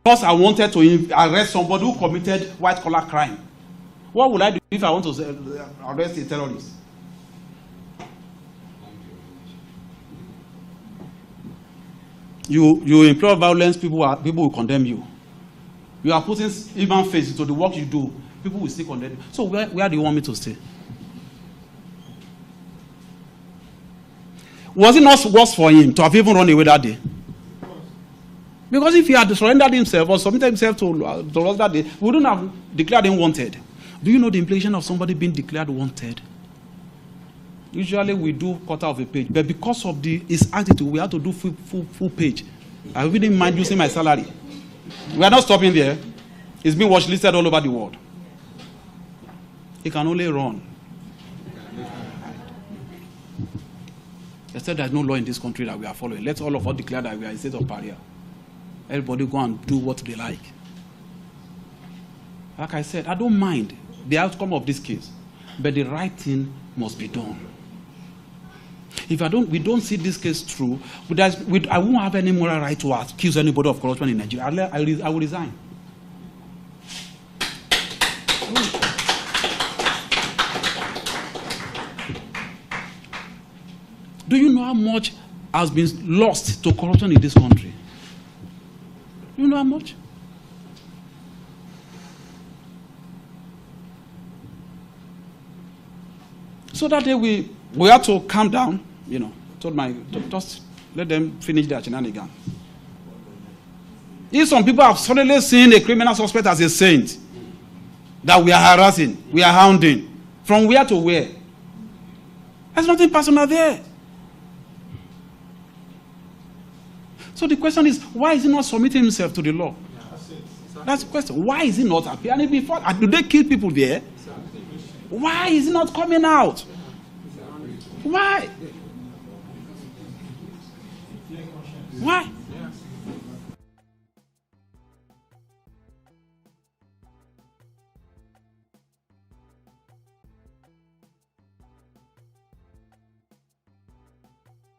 because I wanted to arrest somebody who committed white-collar crime. What would I do if I want to arrest a terrorist? You employ violence, people will condemn you. You are putting human face into the work you do, people will still condemn you. So where do you want me to stay? Was it not worse for him to have even run away that day? Because if he had surrendered himself or submitted himself to us that day, we wouldn't have declared him wanted. Do you know the implication of somebody being declared wanted? Usually we do quarter of a page, but because of his attitude, we have to do full page. I wouldn't mind using my salary. We are not stopping there. It's been watch listed all over the world. He can only run. Instead, there's no law in this country that we are following. Let's all of us declare that we are in a state of pariah. Everybody go and do what they like. Like I said, I don't mind the outcome of this case, but the right thing must be done. If we don't see this case through, I won't have any moral right to accuse anybody of corruption in Nigeria. I will resign. Do you know how much has been lost to corruption in this country? Do you know how much? So that day we had to calm down, just let them finish their shenanigans. If some people have suddenly seen a criminal suspect as a saint, that we are harassing, we are hounding, from where to where? There's nothing personal there. So the question is, why is he not submitting himself to the law? That's the question. Why is he not appearing before? Do they kill people there? Why is he not coming out? Why? Why?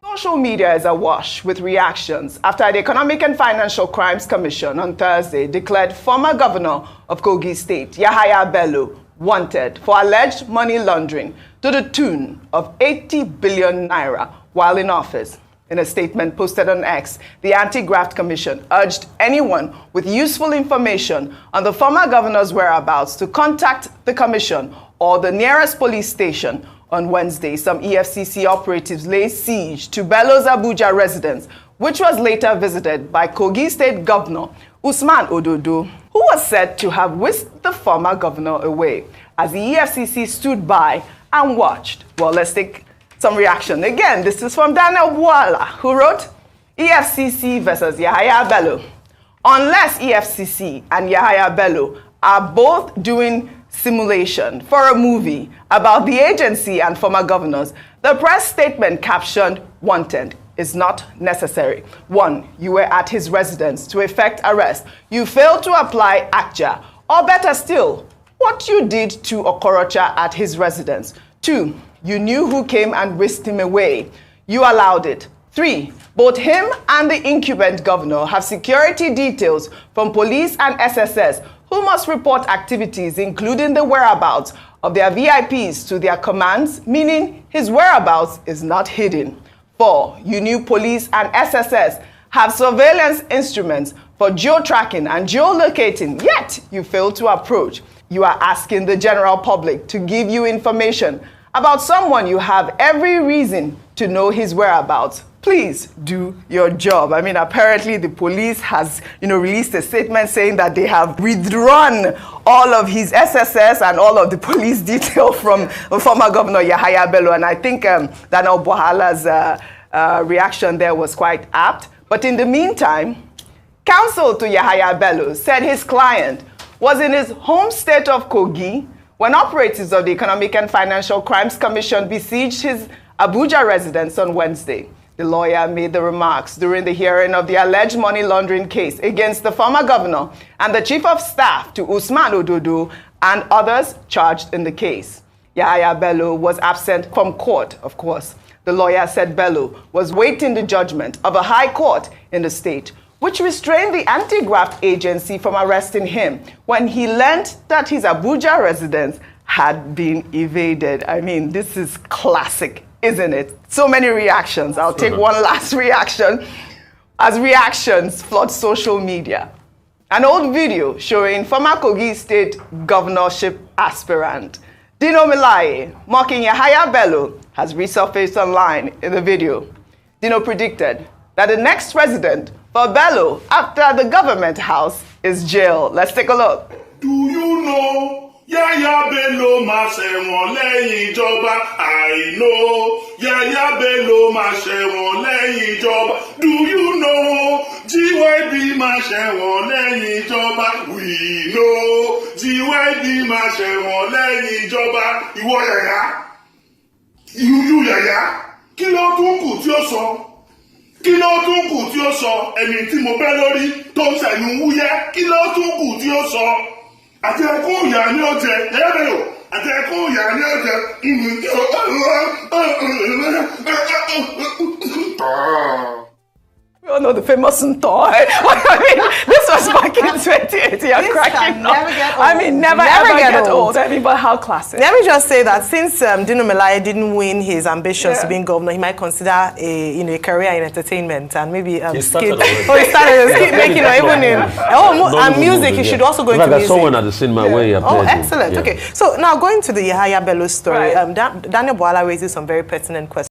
Social media is awash with reactions after the Economic and Financial Crimes Commission on Thursday declared former governor of Kogi State, YAHAYA Bello, wanted for alleged money laundering to the tune of 80 billion naira while in office. In a statement posted on X, the Anti-Graft Commission urged anyone with useful information on the former governor's whereabouts to contact the commission or the nearest police station. On Wednesday, some EFCC operatives laid siege to Bello's Abuja residence, which was later visited by Kogi State Governor Usman Ododo, who was said to have whisked the former governor away as the EFCC stood by and watched. Well, let's take some reaction. Again, this is from Daniel Bwala, who wrote, EFCC versus YAHAYA Bello. Unless EFCC and YAHAYA Bello are both doing simulation for a movie about the agency and former governors, the press statement captioned "wanted" is not necessary. 1. You were at his residence to effect arrest. You failed to apply ACJA, or better still, what you did to Okorocha at his residence. 2. You knew who came and whisked him away. You allowed it. 3. Both him and the incumbent governor have security details from police and SSS who must report activities including the whereabouts of their VIPs to their commands, meaning his whereabouts is not hidden. 4. You knew police and SSS have surveillance instruments for geo-tracking and geolocating, yet you failed to approach. You are asking the general public to give you information about someone you have every reason to know his whereabouts. Please do your job. I mean, apparently the police has, released a statement saying that they have withdrawn all of his SSS and all of the police detail from former Governor YAHAYA Bello. And I think Daniel Bwala's reaction there was quite apt. But in the meantime, counsel to YAHAYA Bello said his client was in his home state of Kogi when operatives of the Economic and Financial Crimes Commission besieged his Abuja residence on Wednesday. The lawyer made the remarks during the hearing of the alleged money laundering case against the former governor and the chief of staff to Usman Ododo and others charged in the case. YAHAYA Bello was absent from court, of course. The lawyer said Bello was waiting the judgment of a high court in the state, which restrained the anti-graft agency from arresting him when he learned that his Abuja residence had been evaded. I mean, this is classic, isn't it? So many reactions. I'll take one last reaction as reactions flood social media. An old video showing former Kogi State governorship aspirant Dino Melaye mocking YAHAYA Bello has resurfaced online in the video. Dino predicted that the next president for Bello after the government house is jail. Let's take a look. Do you know YAHAYA Bello máa ṣẹ̀wọ̀n lẹ́yìn ìjọba? I know YAHAYA Bello máa ṣẹ̀wọ̀n lẹ́yìn ìjọba. Do you know GYB máa ṣẹ̀wọ̀n lẹ́yìn ìjọba? We know GYB máa ṣẹ̀wọ̀n lẹ́yìn ìjọba. Ìwọ YAHAYA, kí ló tún kù tí ó sọ? Kí ló tún kù tí ó sọ? Ẹni tí mo bẹ́ lórí tó ń ṣẹ̀nu wúyẹ́, kí ló tún kù tí ó sọ? Àti ẹkún ìyá ní ọjẹ, ẹ̀rọ, àti ẹkún ìyá ní ọjẹ, We all know the famous Nto. I mean, this was back in 2018. You're cracking up. I mean, never ever get old. I mean, but how classic. Let me just say that since Dino Melaye didn't win his ambitions to being governor, he might consider a career in entertainment and maybe he started skit making or even in and music. He should also go into music. Someone at the cinema where you Oh, excellent. Okay, so now going to the YAHAYA Bello story, Daniel Boala raises some very pertinent questions.